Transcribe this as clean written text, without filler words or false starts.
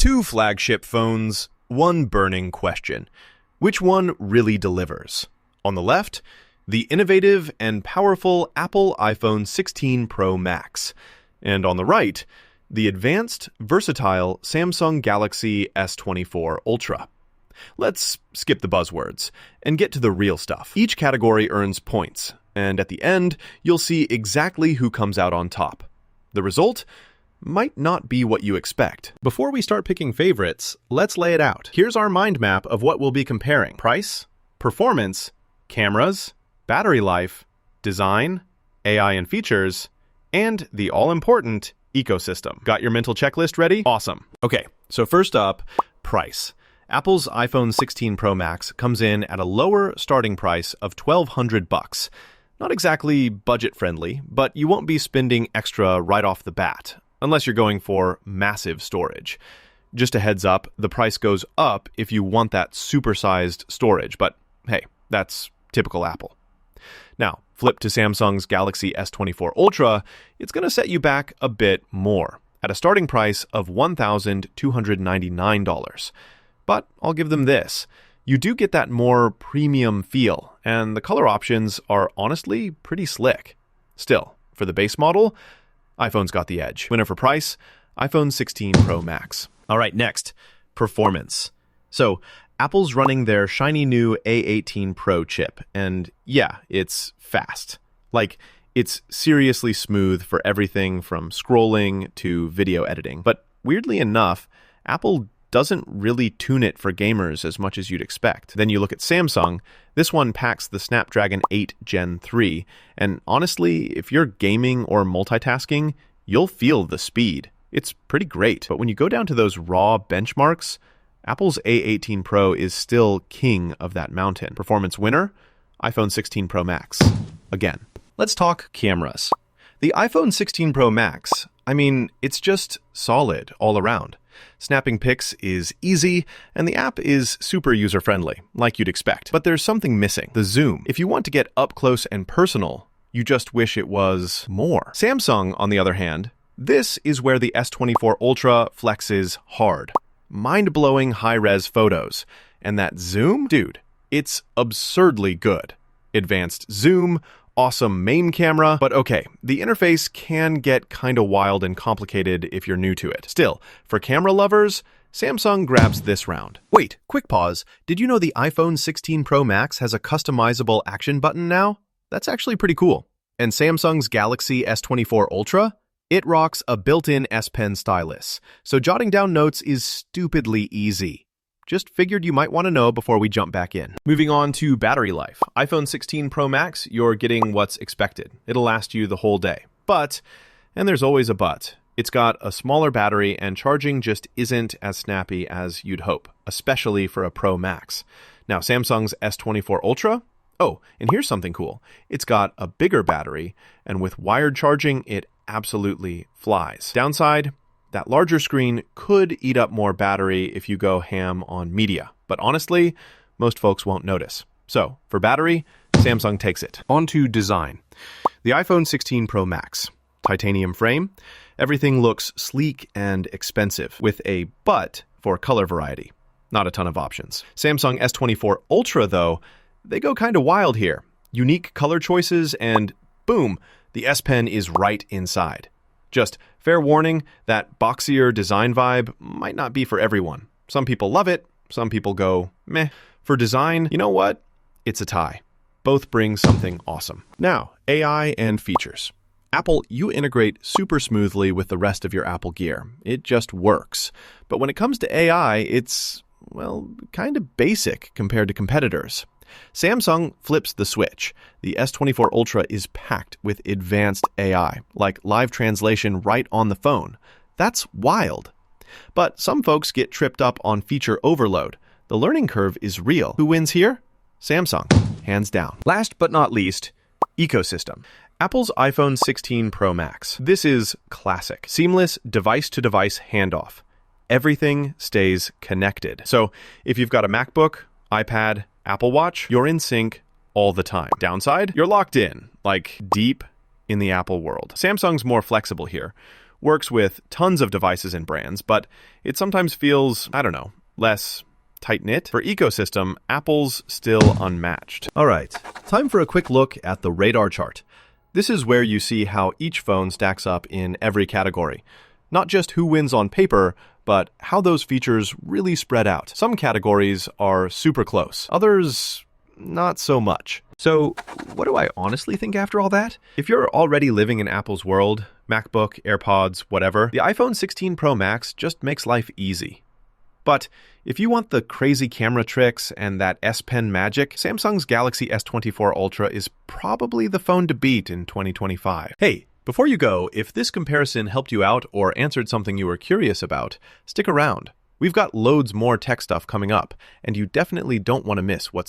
Two flagship phones, one burning question. Which one really delivers? On the left, the innovative and powerful Apple iPhone 16 Pro Max. And on the right, the advanced, versatile Samsung Galaxy S24 Ultra. Let's skip the buzzwords and get to the real stuff. Each category earns points, and at the end, you'll see exactly who comes out on top. The result might not be what you expect. Before we start picking favorites, let's lay it out. Here's our mind map of what we'll be comparing: price, performance, cameras, battery life, design, AI and features, and the all-important ecosystem. Got your mental checklist ready? Awesome. Okay, so first up, price. Apple's iPhone 16 Pro Max comes in at a lower starting price of $1,200. Not exactly budget-friendly, but you won't be spending extra right off the bat, unless you're going for massive storage. Just a heads up, the price goes up if you want that supersized storage, but hey, that's typical Apple. Now, flip to Samsung's Galaxy S24 Ultra, it's going to set you back a bit more, at a starting price of $1,299. But I'll give them this. You do get that more premium feel, and the color options are honestly pretty slick. Still, for the base model, iPhone's got the edge. Winner for price, iPhone 16 Pro Max. All right, next, performance. So, Apple's running their shiny new A18 Pro chip, and yeah, it's fast. Like, it's seriously smooth for everything from scrolling to video editing. But weirdly enough, Apple doesn't really tune it for gamers as much as you'd expect. Then you look at Samsung, this one packs the Snapdragon 8 Gen 3, and honestly, if you're gaming or multitasking, you'll feel the speed. It's pretty great. But when you go down to those raw benchmarks, Apple's A18 Pro is still king of that mountain. Performance winner, iPhone 16 Pro Max. Again. Let's talk cameras. The iPhone 16 Pro Max, it's just solid all around. Snapping pics is easy, and the app is super user-friendly, like you'd expect. But there's something missing: the zoom. If you want to get up close and personal, you just wish it was more. Samsung, on the other hand, this is where the S24 Ultra flexes hard. Mind-blowing high-res photos. And that zoom? Dude, it's absurdly good. Advanced zoom, awesome main camera, but okay, the interface can get kinda wild and complicated if you're new to it. Still, for camera lovers, Samsung grabs this round. Wait, quick pause. Did you know the iPhone 16 Pro Max has a customizable action button now? That's actually pretty cool. And Samsung's Galaxy S24 Ultra? It rocks a built-in S Pen stylus, so jotting down notes is stupidly easy. Just figured you might want to know before we jump back in. Moving on to battery life. iPhone 16 Pro Max, you're getting what's expected. It'll last you the whole day. But, and there's always a but, it's got a smaller battery and charging just isn't as snappy as you'd hope, especially for a Pro Max. Now, Samsung's S24 Ultra? Oh, and here's something cool. It's got a bigger battery, and with wired charging, it absolutely flies. Downside? That larger screen could eat up more battery if you go ham on media, but honestly, most folks won't notice. So, for battery, Samsung takes it. On to design. The iPhone 16 Pro Max. Titanium frame. Everything looks sleek and expensive, with a but for color variety. Not a ton of options. Samsung S24 Ultra, though, they go kinda wild here. Unique color choices and boom, the S Pen is right inside. Just fair warning, that boxier design vibe might not be for everyone. Some people love it, some people go, meh. For design, you know what? It's a tie. Both bring something awesome. Now, AI and features. Apple, you integrate super smoothly with the rest of your Apple gear. It just works. But when it comes to AI, it's, well, kind of basic compared to competitors. Samsung flips the switch. The S24 Ultra is packed with advanced AI, like live translation right on the phone. That's wild. But some folks get tripped up on feature overload. The learning curve is real. Who wins here? Samsung, hands down. Last but not least, ecosystem. Apple's iPhone 16 Pro Max. This is classic. Seamless device-to-device handoff. Everything stays connected. So if you've got a MacBook, iPad, Apple Watch, you're in sync all the time. Downside, you're locked in, like deep in the Apple world. Samsung's more flexible here. works with tons of devices and brands, but it sometimes feels, less tight-knit. For ecosystem, Apple's still unmatched. All right, time for a quick look at the radar chart. This is where you see how each phone stacks up in every category. Not just who wins on paper, but how those features really spread out. Some categories are super close, others not so much. So, what do I honestly think after all that? If you're already living in Apple's world, MacBook, AirPods, whatever, the iPhone 16 Pro Max just makes life easy. But if you want the crazy camera tricks and that S Pen magic, Samsung's Galaxy S24 Ultra is probably the phone to beat in 2025. Hey, before you go, if this comparison helped you out or answered something you were curious about, stick around. We've got loads more tech stuff coming up, and you definitely don't want to miss what's